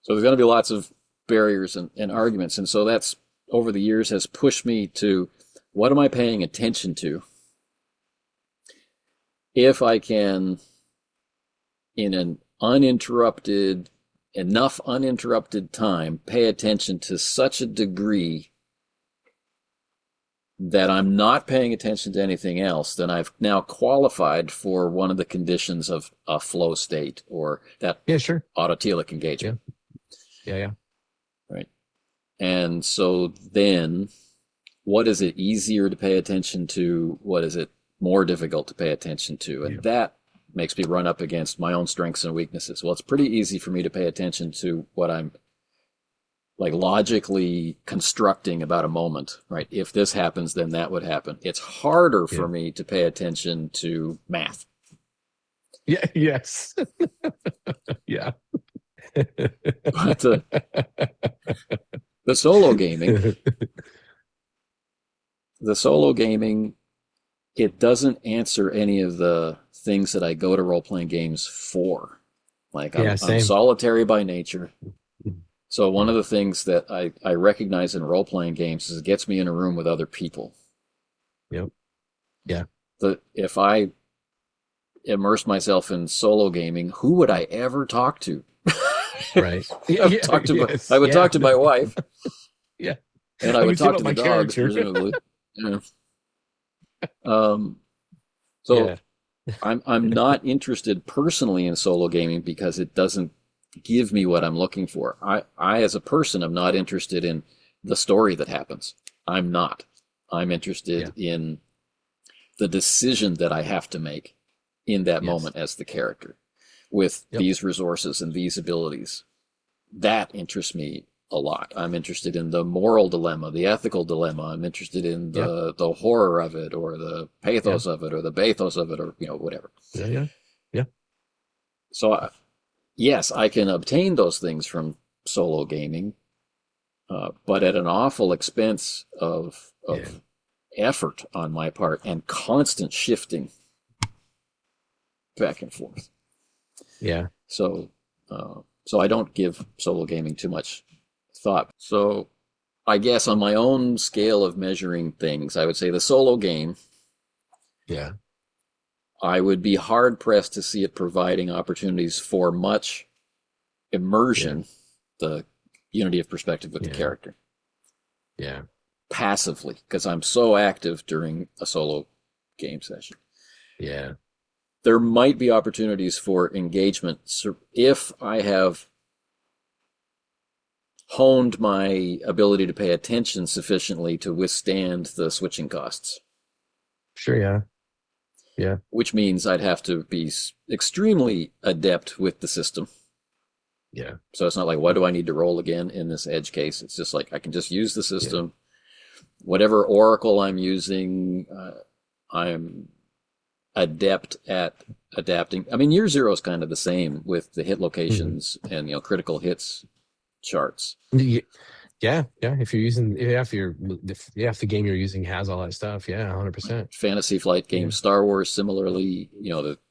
So there's going to be lots of barriers and arguments, and so that's over the years has pushed me to, what am I paying attention to? If I can, in an enough uninterrupted time, pay attention to such a degree that I'm not paying attention to anything else, then I've now qualified for one of the conditions of a flow state, or that autotelic engagement. Yeah. Right. And so then, what is it easier to pay attention to? What is it more difficult to pay attention to? And that makes me run up against my own strengths and weaknesses. Well, it's pretty easy for me to pay attention to what I'm like logically constructing about a moment, right? If this happens, then that would happen. It's harder for me to pay attention to math. Yeah. Yes. Yeah. But the solo gaming, it doesn't answer any of the things that I go to role-playing games for. Like, I'm solitary by nature. So one of the things that I recognize in role-playing games is it gets me in a room with other people. Yep. Yeah. If I immerse myself in solo gaming, who would I ever talk to? Right. I would talk to my wife. Yeah. And I would talk to the dogs, presumably. Yeah. I'm not interested personally in solo gaming because it doesn't give me what I'm looking for. I as a person am not interested in the story that happens. I'm interested in the decision that I have to make in that moment as the character with these resources and these abilities. That interests me a lot. I'm interested in the moral dilemma, the ethical dilemma. I'm interested in the horror of it, or the pathos of it, or the bathos of it, or whatever. Yeah. So yes, I can obtain those things from solo gaming, but at an awful expense of effort on my part and constant shifting back and forth. Yeah. So I don't give solo gaming too much thought. So I guess on my own scale of measuring things, I would say the solo game, I would be hard pressed to see it providing opportunities for much immersion, the unity of perspective with the character. Yeah. passively because I'm so active during a solo game session. Yeah. There might be opportunities for engagement if I have honed my ability to pay attention sufficiently to withstand the switching costs. Sure. Yeah. Yeah. Which means I'd have to be extremely adept with the system. Yeah. So it's not like, why do I need to roll again in this edge case? It's just like, I can just use the system. Yeah. Whatever oracle I'm using, I'm adept at adapting. I mean, year zero is kind of the same with the hit locations and, critical hits charts. Yeah. If you're using, if the game you're using has all that stuff, 100%. Fantasy Flight games, Star Wars, similarly,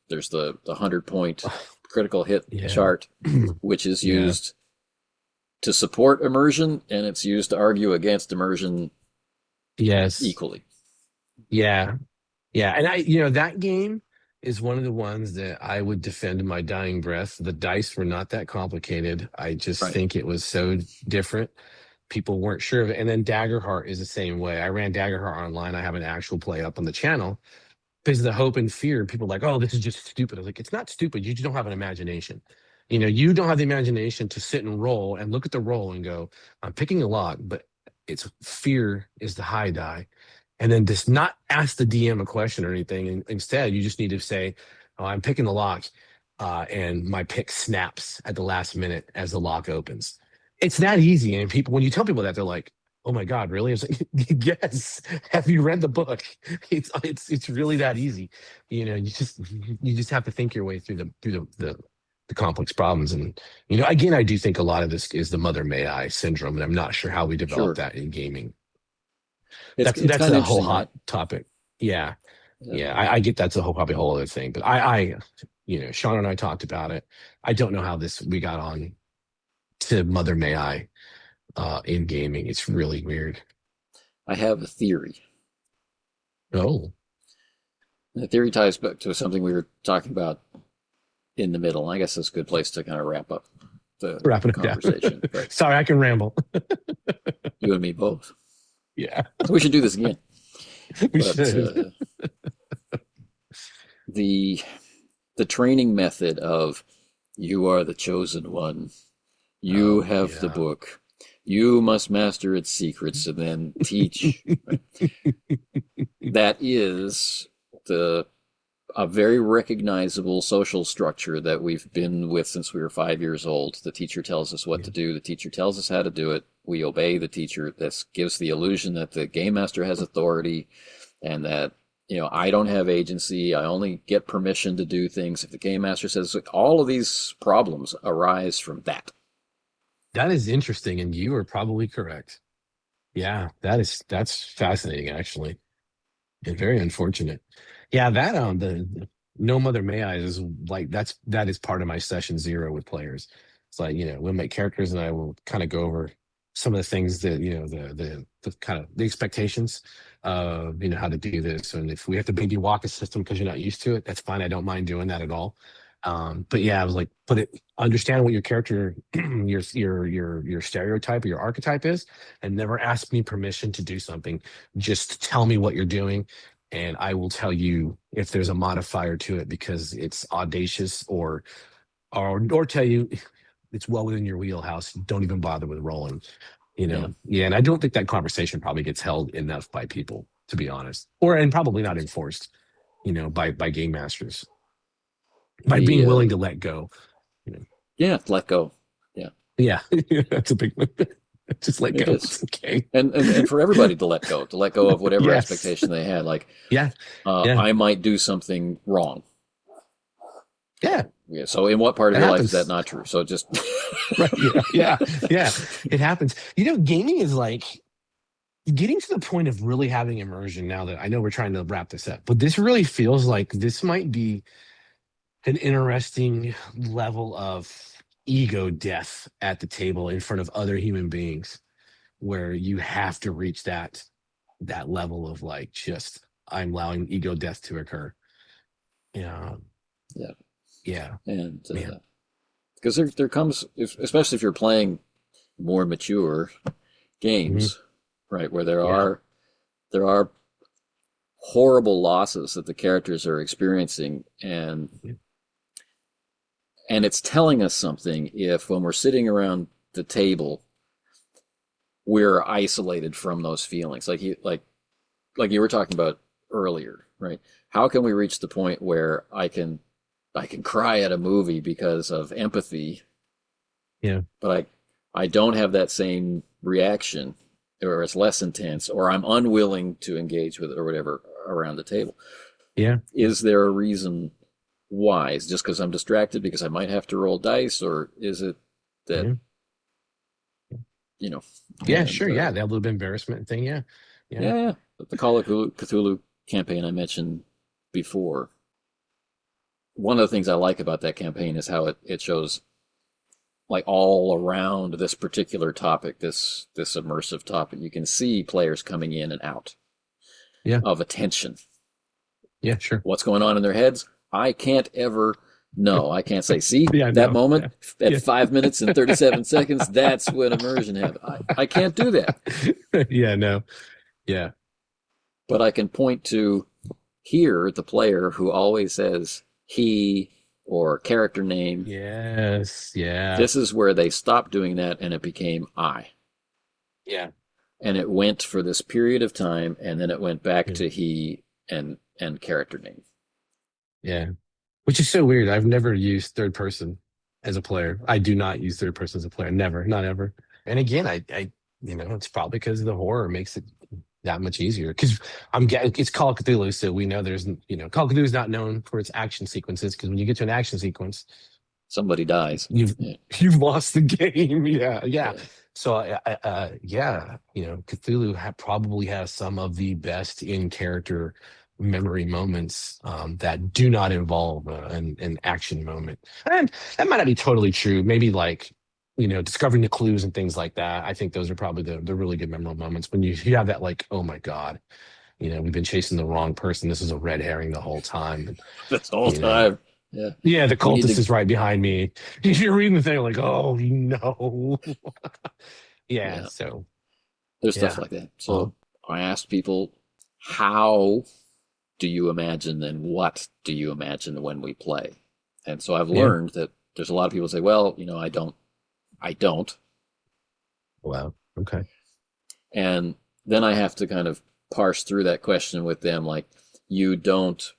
there's the 100-point critical hit chart, which is used to support immersion, and it's used to argue against immersion. Yes, equally. Yeah, and that game is one of the ones that I would defend in my dying breath. The dice were not that complicated. I just think it was so different. People weren't sure of it. And then Daggerheart is the same way. I ran Daggerheart online. I have an actual play up on the channel because of the hope and fear. People are like, oh, this is just stupid. I was like, it's not stupid. You just don't have an imagination. You don't have the imagination to sit and roll and look at the roll and go, I'm picking a lock, but it's fear is the high die. And then just not ask the DM a question or anything. And instead, you just need to say, oh, I'm picking the lock, and my pick snaps at the last minute as the lock opens. It's that easy. And people, when you tell people that, they're like, oh my God, really? It's like, yes. Have you read the book? It's really that easy. You just have to think your way through the complex problems. And again, I do think a lot of this is the mother may I syndrome, and I'm not sure how we develop that in gaming. That's a whole hot topic. Yeah. I get that's probably a whole other thing. But I Sean and I talked about it. I don't know how we got on to Mother May I in gaming. It's really weird. I have a theory. Oh. The theory ties back to something we were talking about in the middle. I guess that's a good place to kind of wrap up the conversation. Right. Sorry, I can ramble. You and me both. Yeah. We should do this again. We should. The training method of you are the chosen one. You have the book. You must master its secrets and then teach. That is a very recognizable social structure that we've been with since we were 5 years old. The teacher tells us what to do. The teacher tells us how to do it. We obey the teacher. This gives the illusion that the game master has authority and that, I don't have agency. I only get permission to do things if the game master says. All of these problems arise from that. That is interesting, and you are probably correct. Yeah, that's fascinating, actually, and very unfortunate. Yeah, that the No Mother May I is like that is part of my session zero with players. It's like we'll make characters, and I will kind of go over some of the things that the kind of the expectations of how to do this, and if we have to maybe walk a system because you're not used to it, that's fine. I don't mind doing that at all. But yeah, I was like, understand what your character, your stereotype or your archetype is, and never ask me permission to do something. Just tell me what you're doing, and I will tell you if there's a modifier to it because it's audacious, or tell you it's well within your wheelhouse. Don't even bother with rolling. Yeah, and I don't think that conversation probably gets held enough by people, to be honest, and probably not enforced, by game masters. By being willing to let go. Yeah, let go. Yeah. That's a big one. Just let go. It's okay. And for everybody to let go of whatever expectation they had. Like, I might do something wrong. Yeah. So in what part of your life is that not true? So just right. Yeah. It happens. Gaming is like getting to the point of really having immersion now that I know we're trying to wrap this up, but this really feels like this might be an interesting level of ego death at the table in front of other human beings, where you have to reach that level of like, just I'm allowing ego death to occur. Yeah. And because there comes, especially if you're playing more mature games, right? Where Yeah. there are horrible losses that the characters are experiencing, and it's telling us something if when we're sitting around the table we're isolated from those feelings, like you were talking about earlier, right? How can we reach the point where I can cry at a movie because of empathy, Yeah. but I don't have that same reaction, or it's less intense, or I'm unwilling to engage with it or whatever around the table? Yeah. Is there a reason why? Is it just because I'm distracted because I might have to roll dice, or is it that Yeah. you know? Yeah, And sure. Yeah. That little bit of embarrassment thing. Yeah. Yeah. yeah, the Call of Cthulhu campaign I mentioned before. One of the things I like about that campaign is how it shows like all around this particular topic, this immersive topic. You can see players coming in and out Yeah. of attention. Yeah, sure. What's going on in their heads? I can't ever know. I can't say, see Yeah, that no. moment Yeah. at Yeah. 5 minutes and 37 seconds. That's when immersion happened. I can't do that, Yeah, no. Yeah. but I can point to here the player who always says he or character name. Yes. Yeah. This is where they stopped doing that and it became I. Yeah. And it went for this period of time, and then it went back Yeah. to he and character name. Yeah. Which is so weird. I've never used third person as a player. I do not use third person as a player. Never, not ever. And again, it's probably because the horror makes it that much easier. Because I'm getting it's Call of Cthulhu, so we know Call of Cthulhu is not known for its action sequences. Because when you get to an action sequence, Somebody dies. you've Yeah. you've lost the game. Yeah, yeah. Yeah. So yeah, Cthulhu probably has some of the best in character memory moments that do not involve an action moment. And that might not be totally true. Maybe like discovering the clues and things like that. I think those are probably the really good memorable moments when you have that like, oh my god, we've been chasing the wrong person. This is a red herring the whole time. And, This whole you know, time. Yeah. yeah, the We need cultist to. is right behind me. You're reading the thing like, oh no. Yeah, Yeah. so There's stuff yeah. like that. So Well, I asked people, how do you imagine and what do you imagine when we play? And so I've yeah. learned that there's a lot of people say, well, I don't. I don't. Wow. Okay. And then I have to kind of parse through that question with them, like, you don't,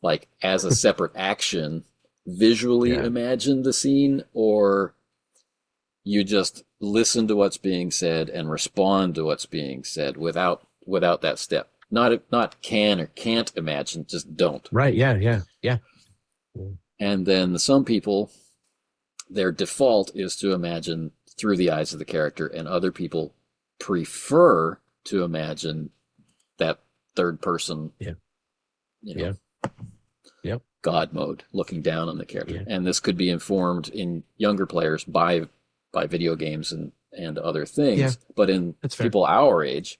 like, as a separate action, visually Yeah. imagine the scene, or you just listen to what's being said and respond to what's being said without that step. Not can or can't imagine, just don't. Right. Yeah. Yeah. Yeah. Yeah. And then some people, their default is to imagine through the eyes of the character, and other people prefer to imagine that third person, Yeah. you know, Yeah. Yep. God mode, looking down on the character. Yeah. And this could be informed in younger players by video games and other things, Yeah. but in That's fair. people our age,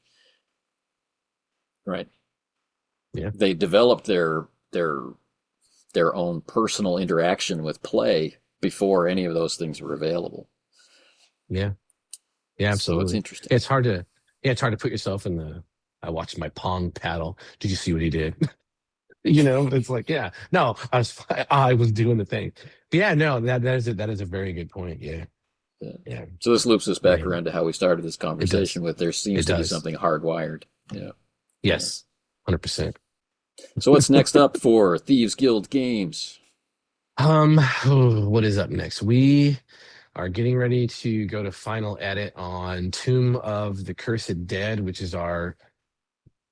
right? Yeah. They developed their own personal interaction with play before any of those things were available. Yeah. Yeah. So it's Absolutely. interesting. It's hard to. Yeah. It's hard to put yourself in the. I watched my pong paddle. Did you see what he did? It's like, yeah. No, I was doing the thing. But yeah. No. That is a very good point. Yeah. Yeah. Yeah. So this loops us back Yeah. around to how we started this It does. conversation with there seems It to be does. something hardwired. Yeah. Yes. 100%. So what's next up for Thieves Guild Games? What is up next? We are getting ready to go to final edit on Tomb of the Cursed Dead, which is our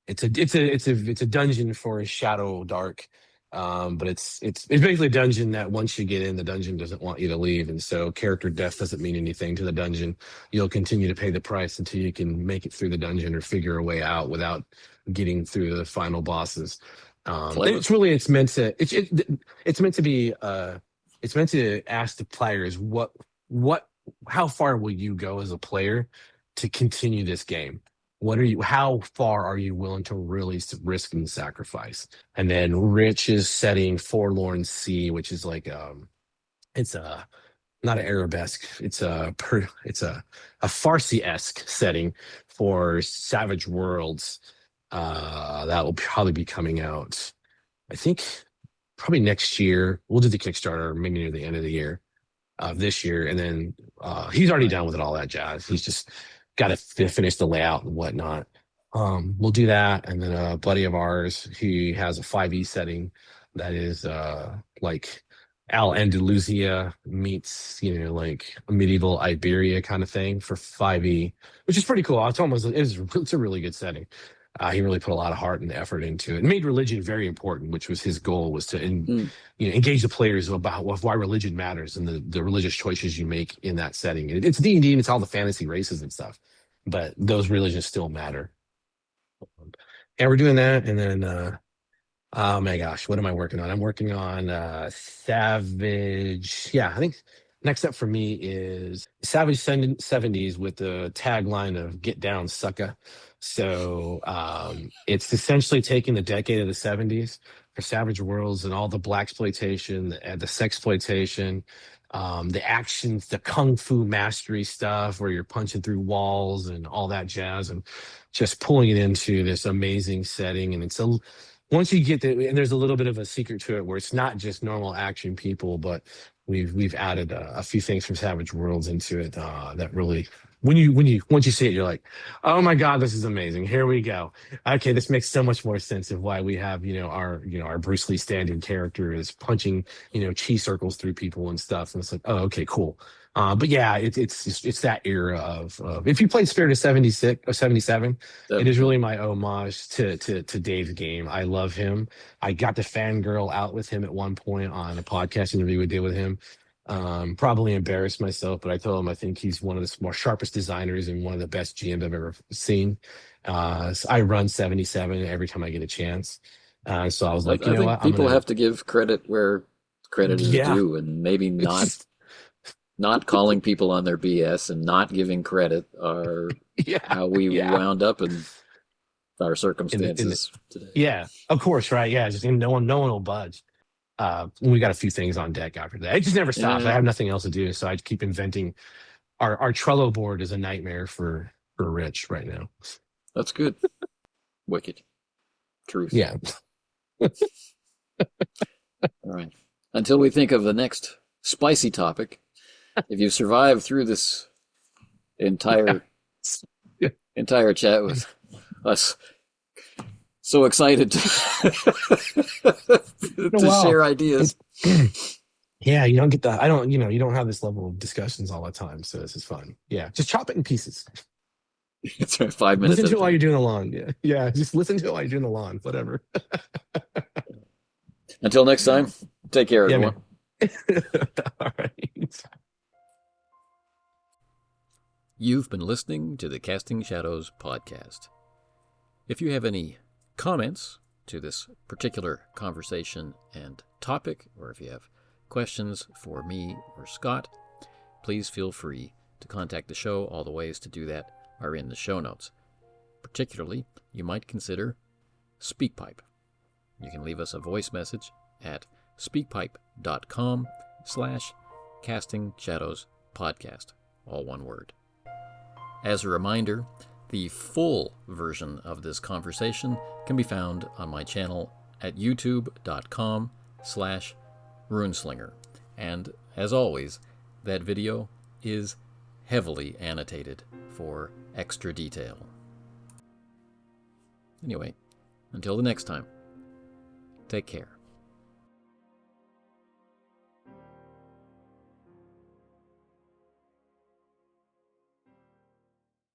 it's a dungeon for a Shadow Dark. But it's basically a dungeon that once you get in, the dungeon doesn't want you to leave. And so character death doesn't mean anything to the dungeon. You'll continue to pay the price until you can make it through the dungeon or figure a way out without getting through the final bosses. Clever. It's meant to be it's meant to ask the players what how far will you go as a player to continue this game? How far are you willing to really risk and sacrifice? And then Rich is setting Forlorn Sea, which is like it's a not an Arabesque. It's a Farsi-esque setting for Savage Worlds. That will probably be coming out, I think, probably next year. We'll do the Kickstarter maybe near the end of the year of this year, and then he's already Right. done with it, all that jazz. He's just got to finish the layout and whatnot. We'll do that, and then a buddy of ours, he has a 5e setting that is like Al Andalusia meets, like a medieval Iberia kind of thing for 5e, which is pretty cool. I told him it's a really good setting. He really put a lot of heart and effort into it, and made religion very important, which was his goal, was to engage the players about why religion matters and the religious choices you make in that setting. It's D&D and it's all the fantasy races and stuff, but those religions still matter. And we're doing that, and then oh my gosh, what am I working on? I'm working on Savage. Yeah, I think next up for me is Savage 70s with the tagline of "Get Down, Sucka." So it's essentially taking the decade of the 70s for Savage Worlds and all the blaxploitation, the sexploitation, the actions, the kung fu mastery stuff where you're punching through walls and all that jazz, and just pulling it into this amazing setting. And once you get there, and there's a little bit of a secret to it where it's not just normal action people, but we've added a few things from Savage Worlds into it that really, once you see it, you're like, oh my God, this is amazing. Here we go. Okay, this makes so much more sense of why we have our Bruce Lee stand-in character is punching chi circles through people and stuff, and it's like, oh, okay, cool. But yeah, it's that era of if you played Spirit of 76 or 77, it is really my homage to Dave's game. I love him. I got to fangirl out with him at one point on a podcast interview we did with him. Probably embarrassed myself, but I told him I think he's one of the more sharpest designers and one of the best GMs I've ever seen. So I run 77 every time I get a chance. So I was like, I think what? people have to give credit where credit is due, and maybe not calling people on their BS and not giving credit are how we wound up in our circumstances today. Yeah, of course, right? Yeah, just no one will budge. We got a few things on deck after that. It just never stops. I have nothing else to do, so I keep inventing. Our Trello board is a nightmare for Rich right now. That's good. Wicked. Truth. Yeah. All right. Until we think of the next spicy topic, if you survive through this entire chat with us, so excited to share ideas. Yeah, you don't get that. You don't have this level of discussions all the time, so this is fun. Yeah, just chop it in pieces. It's right, 5 minutes. Listen to it while you're doing the lawn. Yeah, just listen to it while you're doing the lawn. Whatever. Until next time, take care, everyone. All right. You've been listening to the Casting Shadows podcast. If you have any comments to this particular conversation and topic, or if you have questions for me or Scott, please feel free to contact the show. All the ways to do that are in the show notes. Particularly, you might consider SpeakPipe. You can leave us a voice message at speakpipe.com/Casting Shadows podcast, all one word. As a reminder, the full version of this conversation can be found on my channel at youtube.com/RuneSlinger. And as always, that video is heavily annotated for extra detail. Anyway, until the next time, take care.